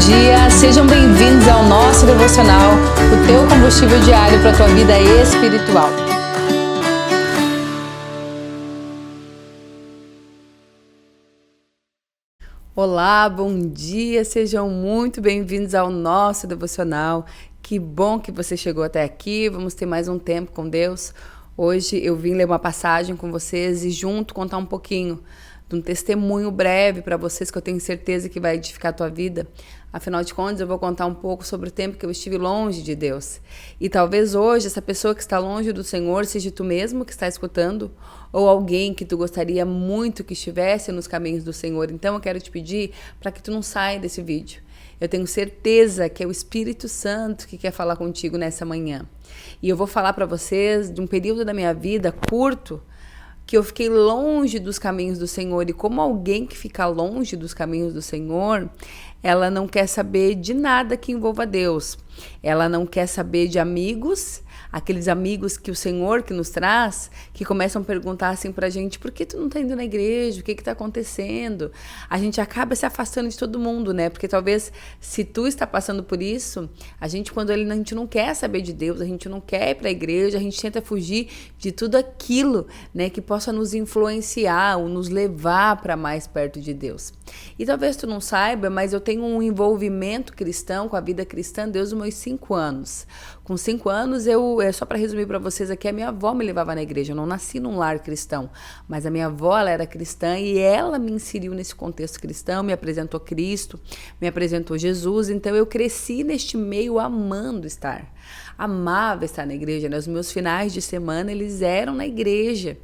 dia, sejam bem-vindos ao nosso devocional, o teu combustível diário para a tua vida espiritual. Olá, bom dia, sejam muito bem-vindos ao nosso devocional. Que bom que você chegou até aqui, vamos ter mais um tempo com Deus. Hoje eu vim ler uma passagem com vocês e junto contar um pouquinho de um testemunho breve para vocês que eu tenho certeza que vai edificar a tua vida. Afinal de contas, eu vou contar um pouco sobre o tempo que eu estive longe de Deus. E talvez hoje essa pessoa que está longe do Senhor seja tu mesmo que está escutando ou alguém que tu gostaria muito que estivesse nos caminhos do Senhor. Então eu quero te pedir para que tu não saia desse vídeo. Eu tenho certeza que é o Espírito Santo que quer falar contigo nessa manhã. E eu vou falar para vocês de um período da minha vida curto que eu fiquei longe dos caminhos do Senhor. E como alguém que fica longe dos caminhos do Senhor, ela não quer saber de nada que envolva Deus. Ela não quer saber de amigos, aqueles amigos que o Senhor que nos traz, que começam a perguntar assim pra gente: por que tu não tá indo na igreja? O que tá acontecendo? A gente acaba se afastando de todo mundo, né? Porque talvez se tu está passando por isso, a gente não quer saber de Deus, a gente não quer ir pra igreja, a gente tenta fugir de tudo aquilo, né, que possa nos influenciar ou nos levar para mais perto de Deus. E talvez tu não saiba, mas eu tenho um envolvimento cristão com a vida cristã desde os meus 5 anos. Com 5 anos, só para resumir para vocês aqui, a minha avó me levava na igreja. Eu não nasci num lar cristão, mas a minha avó, ela era cristã e ela me inseriu nesse contexto cristão, me apresentou Cristo, me apresentou Jesus. Então eu cresci neste meio amando estar. Amava estar na igreja, né? Os meus finais de semana, eles eram na igreja.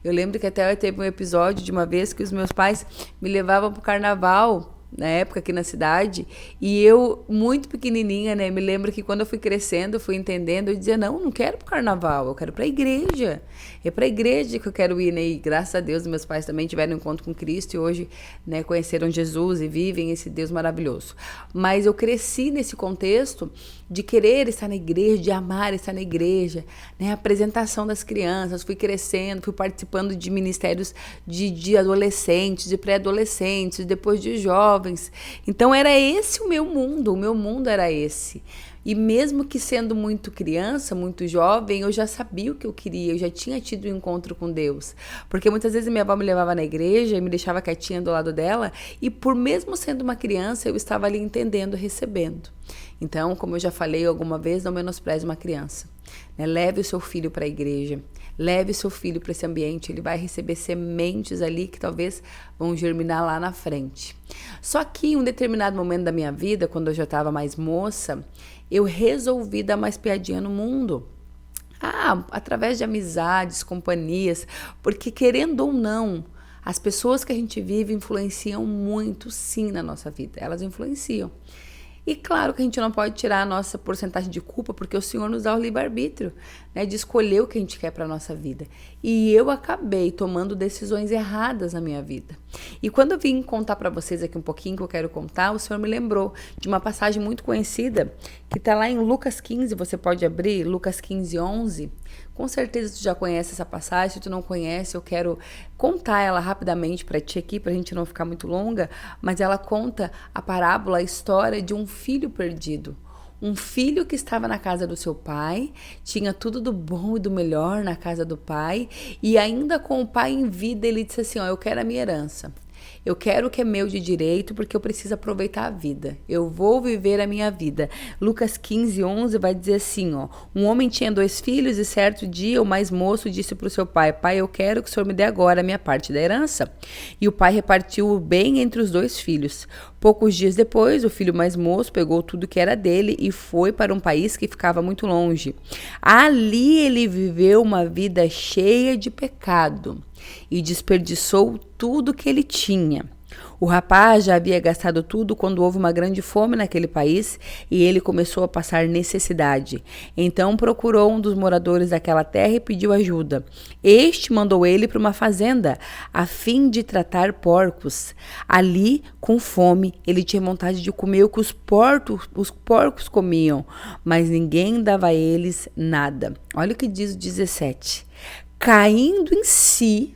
Eu lembro que até teve um episódio de uma vez que os meus pais me levavam pro carnaval, na época aqui na cidade, e eu, muito pequenininha, né, me lembro que quando eu fui crescendo, eu fui entendendo, eu dizia: não quero pro carnaval, eu quero pra igreja, é pra igreja que eu quero ir, né, e graças a Deus meus pais também tiveram um encontro com Cristo e hoje, né, conheceram Jesus e vivem esse Deus maravilhoso. Mas eu cresci nesse contexto de querer estar na igreja, de amar estar na igreja, né, a apresentação das crianças, fui crescendo, fui participando de ministérios de adolescentes, de pré-adolescentes, depois de jovens. Então era esse o meu mundo era esse. E mesmo que sendo muito criança, muito jovem, eu já sabia o que eu queria, eu já tinha tido um encontro com Deus. Porque muitas vezes minha avó me levava na igreja e me deixava quietinha do lado dela, e por mesmo sendo uma criança, eu estava ali entendendo, recebendo. Então, como eu já falei alguma vez, não menospreze uma criança, né? Leve o seu filho para a igreja, leve o seu filho para esse ambiente, ele vai receber sementes ali que talvez vão germinar lá na frente. Só que em um determinado momento da minha vida, quando eu já estava mais moça, eu resolvi dar mais piadinha no mundo. Através de amizades, companhias, porque querendo ou não, as pessoas que a gente vive influenciam muito, sim, na nossa vida. Elas influenciam. E claro que a gente não pode tirar a nossa porcentagem de culpa, porque o Senhor nos dá o livre-arbítrio, né, de escolher o que a gente quer para a nossa vida. E eu acabei tomando decisões erradas na minha vida. E quando eu vim contar para vocês aqui um pouquinho que eu quero contar, o Senhor me lembrou de uma passagem muito conhecida, que está lá em Lucas 15, você pode abrir, Lucas 15, 11. Com certeza tu já conhece essa passagem, se tu não conhece, eu quero contar ela rapidamente para ti aqui, para a gente não ficar muito longa, mas ela conta a parábola, a história de um filho perdido. Um filho que estava na casa do seu pai, tinha tudo do bom e do melhor na casa do pai, e ainda com o pai em vida, ele disse assim: eu quero a minha herança. Eu quero o que é meu de direito porque eu preciso aproveitar a vida. Eu vou viver a minha vida. Lucas 15, 11 vai dizer assim, um homem tinha 2 filhos e certo dia o mais moço disse para o seu pai: pai, eu quero que o senhor me dê agora a minha parte da herança. E o pai repartiu o bem entre os 2 filhos. Poucos dias depois, o filho mais moço pegou tudo que era dele e foi para um país que ficava muito longe. Ali ele viveu uma vida cheia de pecado e desperdiçou tudo que ele tinha. O rapaz já havia gastado tudo quando houve uma grande fome naquele país e ele começou a passar necessidade. Então procurou um dos moradores daquela terra e pediu ajuda. Este mandou ele para uma fazenda a fim de tratar porcos. Ali, com fome, ele tinha vontade de comer o que os porcos comiam, mas ninguém dava a eles nada. Olha o que diz o 17. Caindo em si,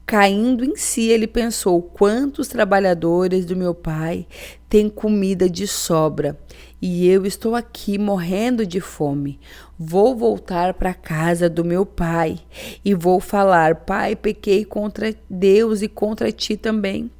Caindo em si, ele pensou: quantos trabalhadores do meu pai têm comida de sobra e eu estou aqui morrendo de fome. Vou voltar para a casa do meu pai e vou falar: pai, pequei contra Deus e contra ti também.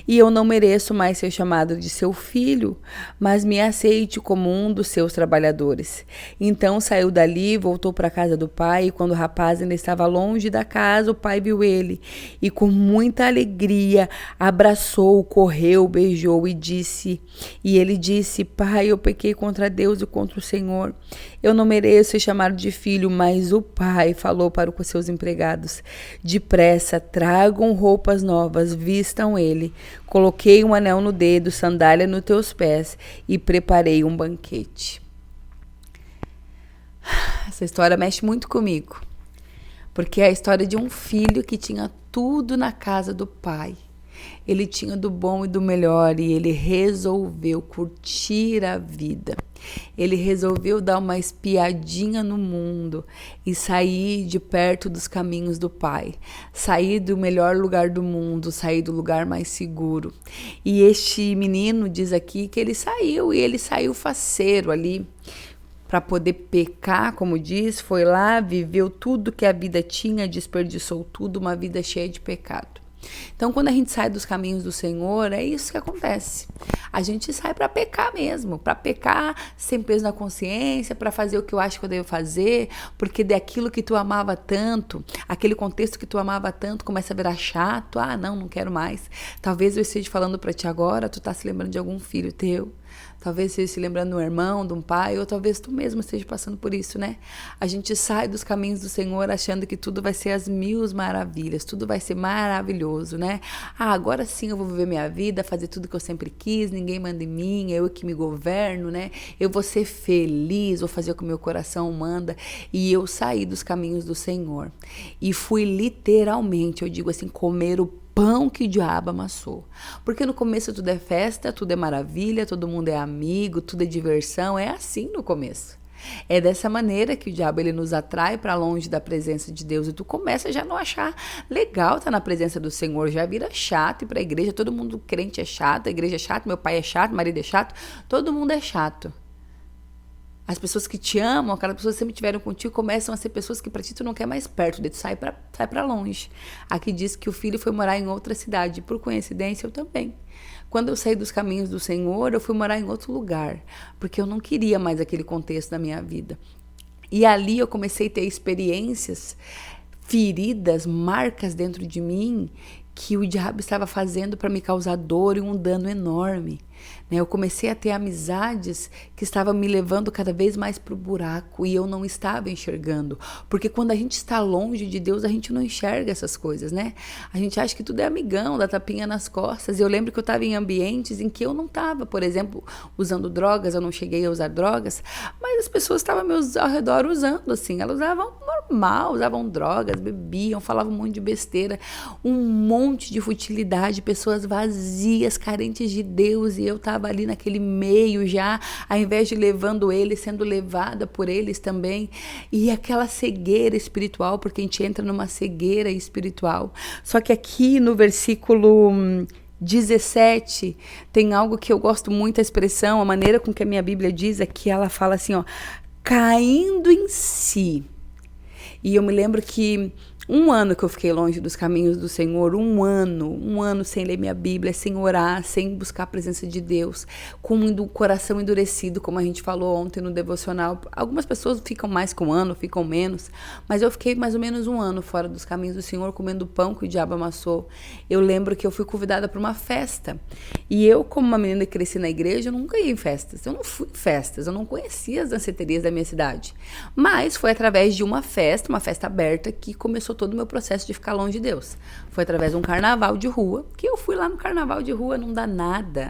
E eu não mereço mais ser chamado de seu filho, mas me aceite como um dos seus trabalhadores. Então saiu dali, voltou para a casa do pai, e quando o rapaz ainda estava longe da casa, o pai viu ele, e com muita alegria abraçou, correu, beijou e ele disse: pai, eu pequei contra Deus e contra o Senhor. Eu não mereço ser chamado de filho, mas o pai falou para os seus empregados: depressa, tragam roupas novas, vistam ele. Coloquei um anel no dedo, sandália nos teus pés e preparei um banquete. Essa história mexe muito comigo, porque é a história de um filho que tinha tudo na casa do pai. Ele tinha do bom e do melhor e ele resolveu curtir a vida. Ele resolveu dar uma espiadinha no mundo e sair de perto dos caminhos do pai. Sair do melhor lugar do mundo, sair do lugar mais seguro. E este menino diz aqui que ele saiu faceiro ali para poder pecar, como diz, foi lá, viveu tudo que a vida tinha, desperdiçou tudo, uma vida cheia de pecado. Então, quando a gente sai dos caminhos do Senhor, é isso que acontece. A gente sai para pecar mesmo, para pecar sem peso na consciência, para fazer o que eu acho que eu devo fazer, porque daquilo que tu amava tanto, aquele contexto que tu amava tanto, começa a virar chato. Ah, não quero mais. Talvez eu esteja falando para ti agora, tu tá se lembrando de algum filho teu. Talvez esteja se lembrando de um irmão, de um pai, ou talvez tu mesmo esteja passando por isso, né? A gente sai dos caminhos do Senhor achando que tudo vai ser as mil maravilhas, tudo vai ser maravilhoso, né? Ah, agora sim eu vou viver minha vida, fazer tudo que eu sempre quis, ninguém manda em mim, eu que me governo, né? Eu vou ser feliz, vou fazer o que o meu coração manda. E eu saí dos caminhos do Senhor e fui literalmente, eu digo assim, comer o pão que o diabo amassou. Porque no começo tudo é festa, tudo é maravilha, todo mundo é amigo, tudo é diversão, é assim no começo. É dessa maneira que o diabo ele nos atrai para longe da presença de Deus e tu começa já a não achar legal estar na presença do Senhor, já vira chato ir para a igreja, todo mundo crente é chato, a igreja é chata, meu pai é chato, meu marido é chato, todo mundo é chato. As pessoas que te amam, aquelas pessoas que sempre estiveram contigo, começam a ser pessoas que para ti tu não quer mais perto, daí tu sai para longe. Aqui diz que o filho foi morar em outra cidade, por coincidência eu também. Quando eu saí dos caminhos do Senhor, eu fui morar em outro lugar, porque eu não queria mais aquele contexto da minha vida. E ali eu comecei a ter experiências, feridas, marcas dentro de mim, que o diabo estava fazendo para me causar dor e um dano enorme. Eu comecei a ter amizades que estavam me levando cada vez mais para o buraco e eu não estava enxergando. Porque quando a gente está longe de Deus, a gente não enxerga essas coisas, né? A gente acha que tudo é amigão, dá tapinha nas costas. Eu lembro que eu estava em ambientes em que eu não estava, por exemplo, usando drogas, eu não cheguei a usar drogas, mas as pessoas estavam ao redor usando, assim. Elas usavam normal, usavam drogas, bebiam, falavam um monte de besteira, um monte de futilidade, pessoas vazias, carentes de Deus, e eu estava ali naquele meio já, ao invés de levando eles, sendo levada por eles também, e aquela cegueira espiritual, porque a gente entra numa cegueira espiritual. Só que aqui no versículo 17, tem algo que eu gosto muito, a expressão, a maneira com que a minha Bíblia diz, é que ela fala assim, ó, caindo em si. E eu me lembro que um ano que eu fiquei longe dos caminhos do Senhor, um ano sem ler minha Bíblia, sem orar, sem buscar a presença de Deus, com o coração endurecido, como a gente falou ontem no devocional. Algumas pessoas ficam mais que um ano, ficam menos, mas eu fiquei mais ou menos um ano fora dos caminhos do Senhor, comendo pão que o diabo amassou. Eu lembro que eu fui convidada para uma festa, e eu, como uma menina que cresci na igreja, eu nunca ia em festas, eu não fui em festas, eu não conhecia as danceterias da minha cidade, mas foi através de uma festa aberta, que começou todo o meu processo de ficar longe de Deus. Foi através de um carnaval de rua, que eu fui lá no carnaval de rua, não dá nada.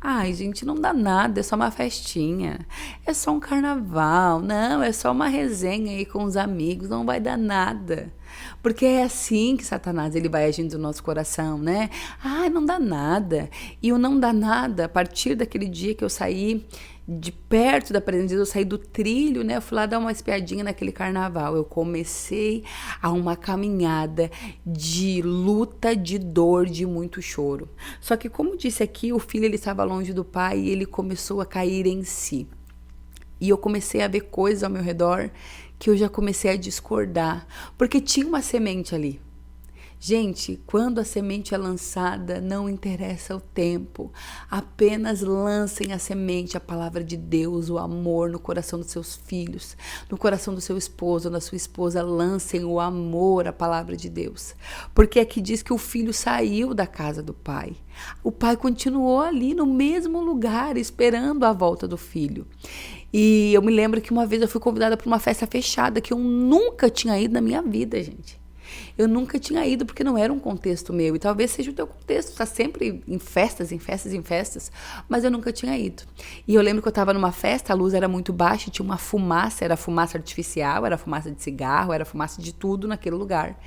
Ai, gente, não dá nada, é só uma festinha, é só um carnaval, não, é só uma resenha aí com os amigos, não vai dar nada. Porque é assim que Satanás ele vai agindo no nosso coração, né? Ah, não dá nada. E o não dá nada, a partir daquele dia que eu saí de perto da presença de Deus, eu saí do trilho, né? Eu fui lá dar uma espiadinha naquele carnaval. Eu comecei a uma caminhada de luta, de dor, de muito choro. Só que, como disse aqui, o filho ele estava longe do pai e ele começou a cair em si. E eu comecei a ver coisas ao meu redor que eu já comecei a discordar, porque tinha uma semente ali. Gente, quando a semente é lançada, não interessa o tempo. Apenas lancem a semente, a palavra de Deus, o amor no coração dos seus filhos, no coração do seu esposo, da sua esposa. Lancem o amor, a palavra de Deus. Porque aqui diz que o filho saiu da casa do pai. O pai continuou ali no mesmo lugar, esperando a volta do filho. E eu me lembro que uma vez eu fui convidada para uma festa fechada que eu nunca tinha ido na minha vida, gente. Eu nunca tinha ido porque não era um contexto meu. E talvez seja o teu contexto, tá sempre em festas, em festas, em festas. Mas eu nunca tinha ido. E eu lembro que eu estava numa festa, a luz era muito baixa, tinha uma fumaça, era fumaça artificial, era fumaça de cigarro, era fumaça de tudo naquele lugar.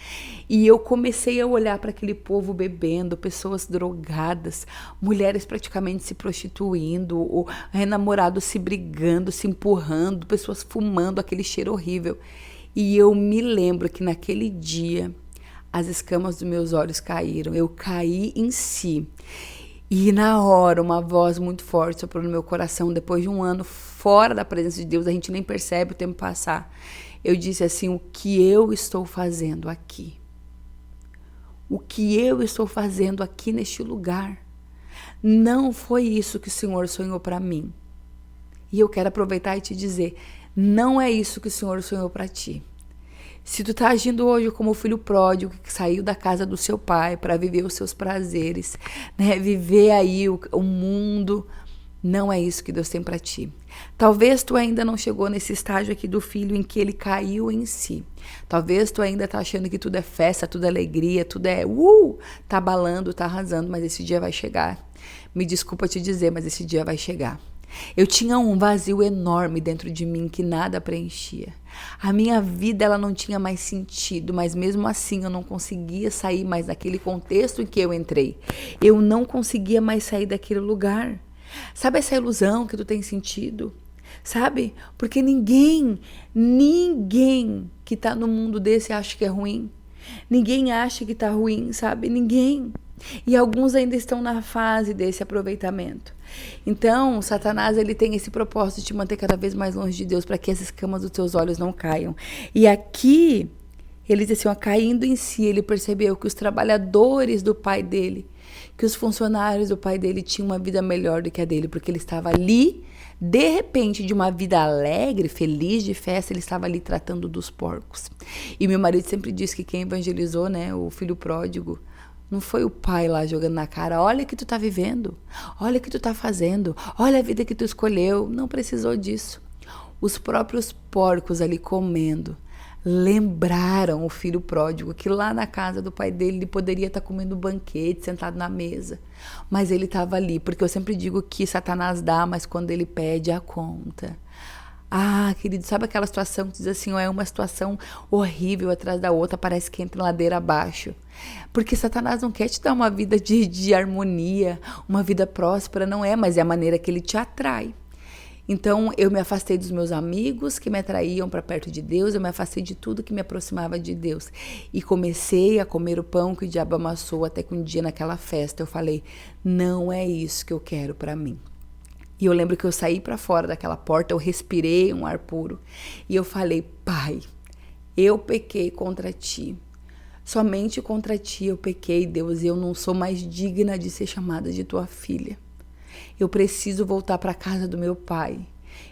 E eu comecei a olhar para aquele povo bebendo, pessoas drogadas, mulheres praticamente se prostituindo, namorados se brigando, se empurrando, pessoas fumando, aquele cheiro horrível. E eu me lembro que naquele dia as escamas dos meus olhos caíram, eu caí em si. E na hora uma voz muito forte soprou no meu coração, depois de um ano fora da presença de Deus, a gente nem percebe o tempo passar. Eu disse assim: o que eu estou fazendo aqui? O que eu estou fazendo aqui neste lugar? Não foi isso que o Senhor sonhou para mim. E eu quero aproveitar e te dizer, não é isso que o Senhor sonhou para ti. Se tu tá agindo hoje como o filho pródigo que saiu da casa do seu pai para viver os seus prazeres, né? Viver aí o mundo, não é isso que Deus tem para ti. Talvez tu ainda não chegou nesse estágio aqui do filho em que ele caiu em si. Talvez tu ainda tá achando que tudo é festa, tudo é alegria, tudo é tá balando, tá arrasando, mas esse dia vai chegar. Me desculpa te dizer, mas esse dia vai chegar. Eu tinha um vazio enorme dentro de mim que nada preenchia. A minha vida ela não tinha mais sentido, mas mesmo assim eu não conseguia sair mais daquele contexto em que eu entrei. Eu não conseguia mais sair daquele lugar. Sabe essa ilusão que tu tem sentido? Sabe? Porque ninguém que tá no mundo desse acha que é ruim. Ninguém acha que tá ruim, sabe? Ninguém. E alguns ainda estão na fase desse aproveitamento. Então, Satanás ele tem esse propósito de te manter cada vez mais longe de Deus para que as escamas dos teus olhos não caiam. E aqui, ele diz assim, caindo em si, ele percebeu que os trabalhadores do pai dele, que os funcionários do pai dele tinham uma vida melhor do que a dele, porque ele estava ali, de repente, de uma vida alegre, feliz, de festa, ele estava ali tratando dos porcos. E meu marido sempre diz que quem evangelizou, né, o filho pródigo, não foi o pai lá jogando na cara, olha o que tu tá vivendo, olha o que tu tá fazendo, olha a vida que tu escolheu. Não precisou disso. Os próprios porcos ali comendo lembraram o filho pródigo que lá na casa do pai dele ele poderia estar comendo banquete, sentado na mesa. Mas ele estava ali, porque eu sempre digo que Satanás dá, mas quando ele pede a conta. Ah, querido, sabe aquela situação que diz assim, é uma situação horrível atrás da outra, parece que entra em ladeira abaixo. Porque Satanás não quer te dar uma vida de harmonia, uma vida próspera, não é, mas é a maneira que ele te atrai. Então, eu me afastei dos meus amigos que me atraíam para perto de Deus, eu me afastei de tudo que me aproximava de Deus. E comecei a comer o pão que o diabo amassou, até que um dia naquela festa eu falei, não é isso que eu quero para mim. E eu lembro que eu saí para fora daquela porta, eu respirei um ar puro. E eu falei, Pai, eu pequei contra ti. Somente contra ti eu pequei, Deus, e eu não sou mais digna de ser chamada de tua filha. Eu preciso voltar para a casa do meu pai.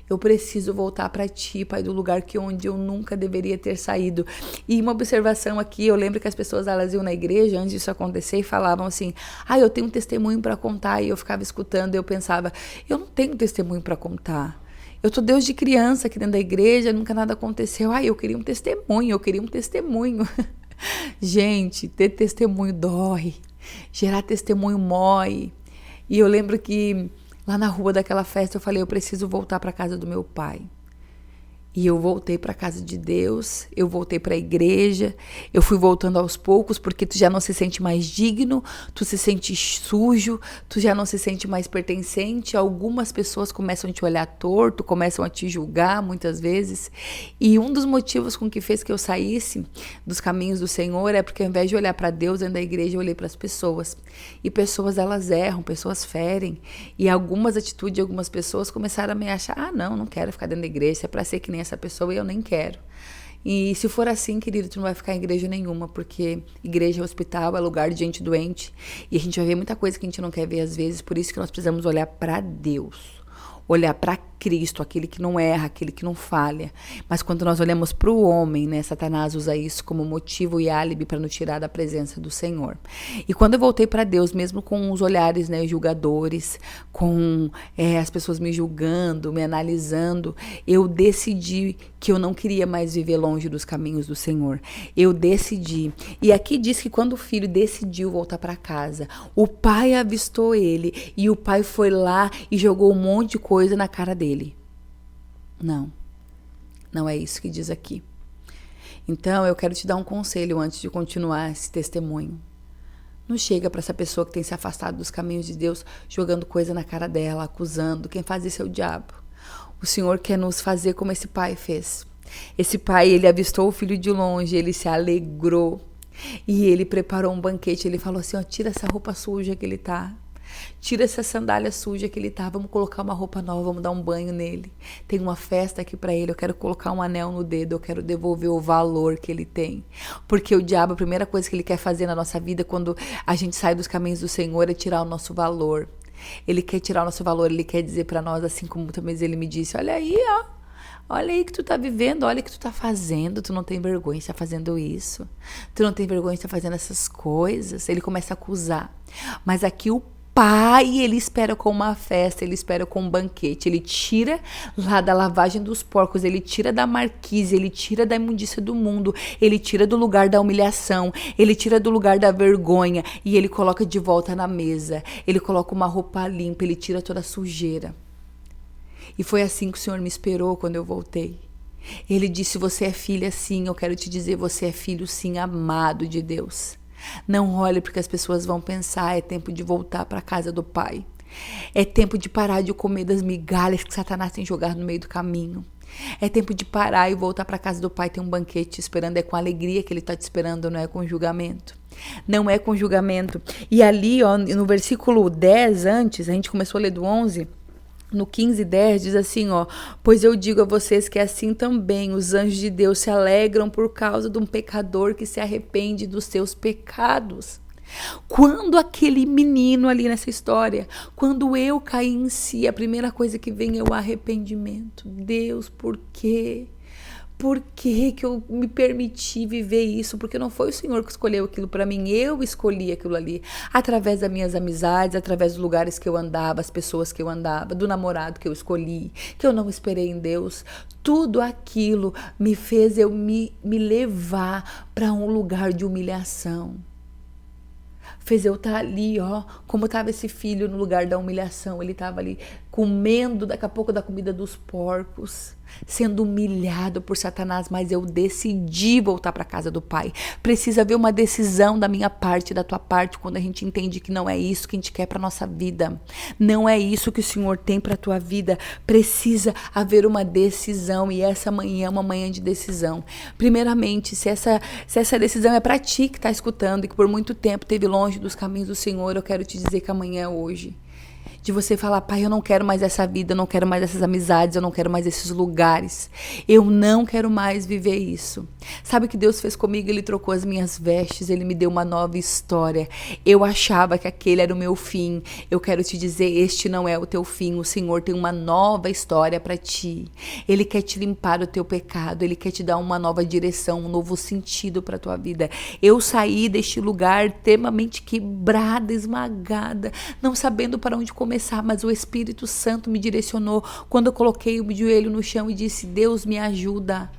Eu preciso voltar para ti, Pai, do lugar onde eu nunca deveria ter saído. E uma observação aqui, eu lembro que as pessoas elas iam na igreja antes disso acontecer e falavam assim, eu tenho um testemunho para contar. E eu ficava escutando e eu pensava, eu não tenho testemunho para contar. Eu tô Deus de criança aqui dentro da igreja, nunca nada aconteceu. Eu queria um testemunho. Gente, ter testemunho dói. Gerar testemunho mói. E eu lembro que lá na rua daquela festa eu falei, eu preciso voltar para a casa do meu pai. E eu voltei para a casa de Deus, eu voltei para a igreja, eu fui voltando aos poucos, porque tu já não se sente mais digno, tu se sente sujo, tu já não se sente mais pertencente. Algumas pessoas começam a te olhar torto, começam a te julgar muitas vezes. E um dos motivos com que fez que eu saísse dos caminhos do Senhor é porque ao invés de olhar para Deus dentro da igreja, eu olhei para as pessoas. E pessoas, elas erram, pessoas ferem. E algumas atitudes de algumas pessoas começaram a me achar, não quero ficar dentro da igreja, se é para ser que nem essa pessoa, eu nem quero. E se for assim, querido, tu não vai ficar em igreja nenhuma, porque igreja é hospital, é lugar de gente doente, e a gente vai ver muita coisa que a gente não quer ver às vezes, por isso que nós precisamos olhar para Deus, olhar para Cristo, aquele que não erra, aquele que não falha. Mas quando nós olhamos para o homem, né, Satanás usa isso como motivo e álibi para nos tirar da presença do Senhor. E quando eu voltei para Deus, mesmo com os olhares, né, julgadores, com as pessoas me julgando, me analisando, eu decidi que eu não queria mais viver longe dos caminhos do Senhor. Eu decidi. E aqui diz que quando o filho decidiu voltar para casa, o pai avistou ele e o pai foi lá e jogou um monte de coisa na cara dele. Não é isso que diz aqui. Então, eu quero te dar um conselho antes de continuar esse testemunho. Não chega para essa pessoa que tem se afastado dos caminhos de Deus, jogando coisa na cara dela, acusando. Quem faz isso é o diabo. O Senhor quer nos fazer como esse pai fez. Esse pai, ele avistou o filho de longe, ele se alegrou. E ele preparou um banquete, ele falou assim, tira essa roupa suja que ele tá. Tira essa sandália suja que ele tá, vamos colocar uma roupa nova, vamos dar um banho nele. Tem uma festa aqui pra ele, eu quero colocar um anel no dedo, eu quero devolver o valor que ele tem. Porque o diabo, a primeira coisa que ele quer fazer na nossa vida quando a gente sai dos caminhos do Senhor é tirar o nosso valor. Ele quer tirar o nosso valor, ele quer dizer pra nós, assim como muitas vezes ele me disse, olha aí que tu tá vivendo, olha o que tu tá fazendo, tu não tem vergonha de estar fazendo isso, tu não tem vergonha de estar fazendo essas coisas. Ele começa a acusar. Mas aqui o pai, ele espera com uma festa, ele espera com um banquete, ele tira lá da lavagem dos porcos, ele tira da marquise, ele tira da imundícia do mundo, ele tira do lugar da humilhação, ele tira do lugar da vergonha e ele coloca de volta na mesa, ele coloca uma roupa limpa, ele tira toda a sujeira. E foi assim que o Senhor me esperou quando eu voltei. Ele disse, você é filha sim, eu quero te dizer, você é filho sim, amado de Deus. Não olhe porque as pessoas vão pensar, é tempo de voltar para a casa do Pai. É tempo de parar de comer das migalhas que Satanás tem jogado no meio do caminho. É tempo de parar e voltar para a casa do Pai, tem um banquete te esperando, é com alegria que Ele está te esperando, não é com julgamento. Não é com julgamento. E ali, no versículo 10 antes, a gente começou a ler do 11... No 15:10 diz assim, pois eu digo a vocês que assim também os anjos de Deus se alegram por causa de um pecador que se arrepende dos seus pecados. Quando aquele menino ali nessa história, quando eu caí em si, a primeira coisa que vem é o arrependimento. Deus, por quê? Por que eu me permiti viver isso? Porque não foi o Senhor que escolheu aquilo para mim, eu escolhi aquilo ali. Através das minhas amizades, através dos lugares que eu andava, as pessoas que eu andava, do namorado que eu escolhi, que eu não esperei em Deus. Tudo aquilo me fez eu me levar para um lugar de humilhação. Fez eu estar ali, como estava esse filho no lugar da humilhação. Ele estava ali comendo daqui a pouco da comida dos porcos, sendo humilhado por Satanás, mas eu decidi voltar para a casa do Pai. Precisa haver uma decisão da minha parte, da tua parte, quando a gente entende que não é isso que a gente quer para nossa vida. Não é isso que o Senhor tem para a tua vida. Precisa haver uma decisão, e essa manhã é uma manhã de decisão. Primeiramente, se essa decisão é para ti que está escutando e que por muito tempo esteve longe dos caminhos do Senhor, eu quero te dizer que amanhã é hoje. De você falar, Pai, eu não quero mais essa vida, eu não quero mais essas amizades, eu não quero mais esses lugares. Eu não quero mais viver isso. Sabe o que Deus fez comigo? Ele trocou as minhas vestes, Ele me deu uma nova história. Eu achava que aquele era o meu fim. Eu quero te dizer, este não é o teu fim. O Senhor tem uma nova história para ti. Ele quer te limpar do teu pecado, Ele quer te dar uma nova direção, um novo sentido para a tua vida. Eu saí deste lugar extremamente quebrada, esmagada, não sabendo para onde começar, mas o Espírito Santo me direcionou quando eu coloquei o joelho no chão e disse, Deus me ajuda,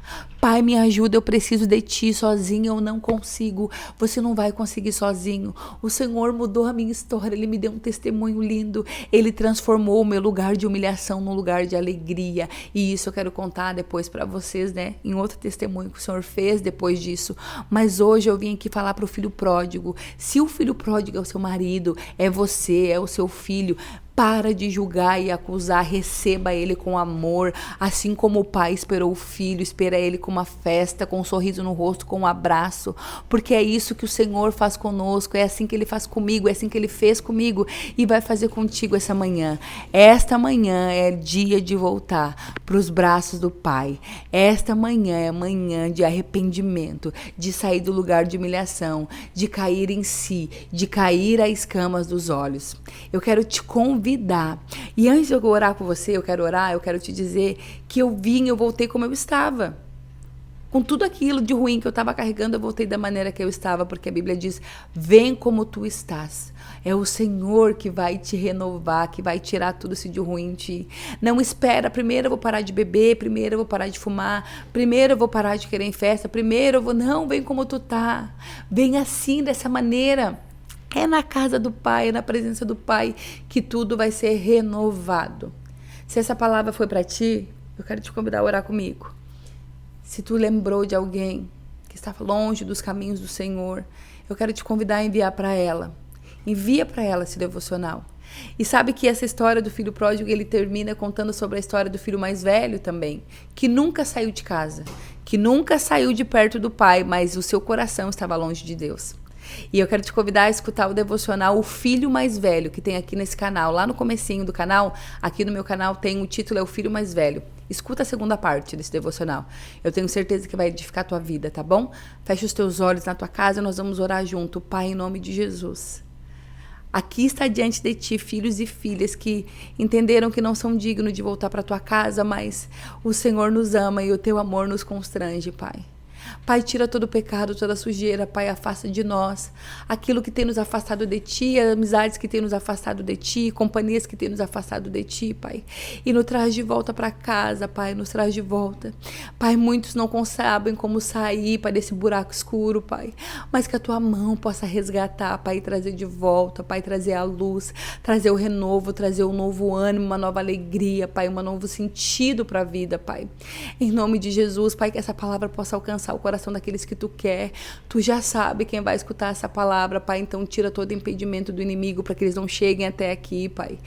Pai, me ajuda, eu preciso de ti, sozinho eu não consigo. Você não vai conseguir sozinho. O Senhor mudou a minha história, Ele me deu um testemunho lindo. Ele transformou o meu lugar de humilhação num lugar de alegria. E isso eu quero contar depois para vocês, né? Em outro testemunho que o Senhor fez depois disso. Mas hoje eu vim aqui falar para o filho pródigo. Se o filho pródigo é o seu marido, é você, é o seu filho, para de julgar e acusar, receba ele com amor, assim como o pai esperou o filho, espera ele com uma festa, com um sorriso no rosto, com um abraço, porque é isso que o Senhor faz conosco, é assim que Ele faz comigo, é assim que Ele fez comigo e vai fazer contigo essa manhã. Esta manhã é dia de voltar para os braços do Pai. Esta manhã é manhã de arrependimento, de sair do lugar de humilhação, de cair em si, de cair às escamas dos olhos. Eu quero te convidar. E antes de eu orar com você, eu quero te dizer que eu voltei como eu estava. Com tudo aquilo de ruim que eu estava carregando, eu voltei da maneira que eu estava, porque a Bíblia diz, vem como tu estás. É o Senhor que vai te renovar, que vai tirar tudo isso de ruim em ti. Não espera, primeiro eu vou parar de beber, primeiro eu vou parar de fumar, primeiro eu vou parar de querer em festa, primeiro eu vou... Não, vem como tu tá. Vem assim, dessa maneira. É na casa do Pai, é na presença do Pai que tudo vai ser renovado. Se essa palavra foi para ti, eu quero te convidar a orar comigo. Se tu lembrou de alguém que estava longe dos caminhos do Senhor, eu quero te convidar a enviar para ela. Envia para ela esse devocional. E sabe que essa história do filho pródigo, ele termina contando sobre a história do filho mais velho também, que nunca saiu de casa, que nunca saiu de perto do pai, mas o seu coração estava longe de Deus. E eu quero te convidar a escutar o devocional O Filho Mais Velho, que tem aqui nesse canal. Lá no comecinho do canal, aqui no meu canal, tem o título, é O Filho Mais Velho. Escuta a segunda parte desse devocional. Eu tenho certeza que vai edificar a tua vida, tá bom? Fecha os teus olhos na tua casa e nós vamos orar junto. Pai, em nome de Jesus. Aqui está diante de ti filhos e filhas que entenderam que não são dignos de voltar para tua casa, mas o Senhor nos ama e o teu amor nos constrange, Pai. Pai, tira todo o pecado, toda a sujeira, Pai, afasta de nós aquilo que tem nos afastado de Ti, as amizades que tem nos afastado de Ti, companhias que tem nos afastado de Ti, Pai. E nos traz de volta para casa, Pai, nos traz de volta. Pai, muitos não sabem como sair, Pai, desse buraco escuro, Pai, mas que a Tua mão possa resgatar, Pai, e trazer de volta, Pai, trazer a luz, trazer o renovo, trazer um novo ânimo, uma nova alegria, Pai, um novo sentido para a vida, Pai. Em nome de Jesus, Pai, que essa palavra possa alcançar o coração daqueles que tu quer. Tu já sabe quem vai escutar essa palavra, Pai. Então tira todo impedimento do inimigo para que eles não cheguem até aqui, Pai.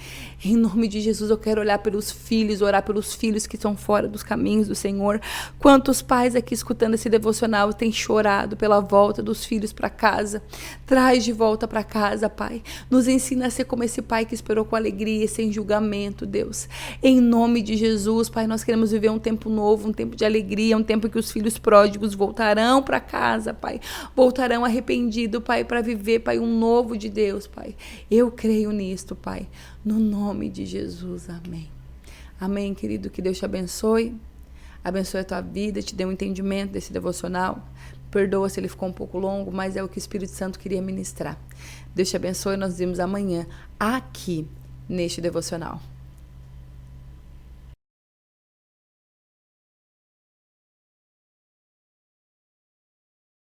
Em nome de Jesus, eu quero olhar pelos filhos, orar pelos filhos que estão fora dos caminhos do Senhor. Quantos pais aqui escutando esse devocional têm chorado pela volta dos filhos para casa? Traz de volta para casa, Pai. Nos ensina a ser como esse pai que esperou com alegria e sem julgamento, Deus. Em nome de Jesus, Pai, nós queremos viver um tempo novo, um tempo de alegria, um tempo que os filhos pródigos voltarão para casa, Pai. Voltarão arrependidos, Pai, para viver, Pai, um novo de Deus, Pai. Eu creio nisto, Pai. No nome de Jesus, amém. Amém, querido. Que Deus te abençoe. Abençoe a tua vida, te dê um entendimento desse devocional. Perdoa se ele ficou um pouco longo, mas é o que o Espírito Santo queria ministrar. Deus te abençoe. Nós nos vemos amanhã aqui neste devocional.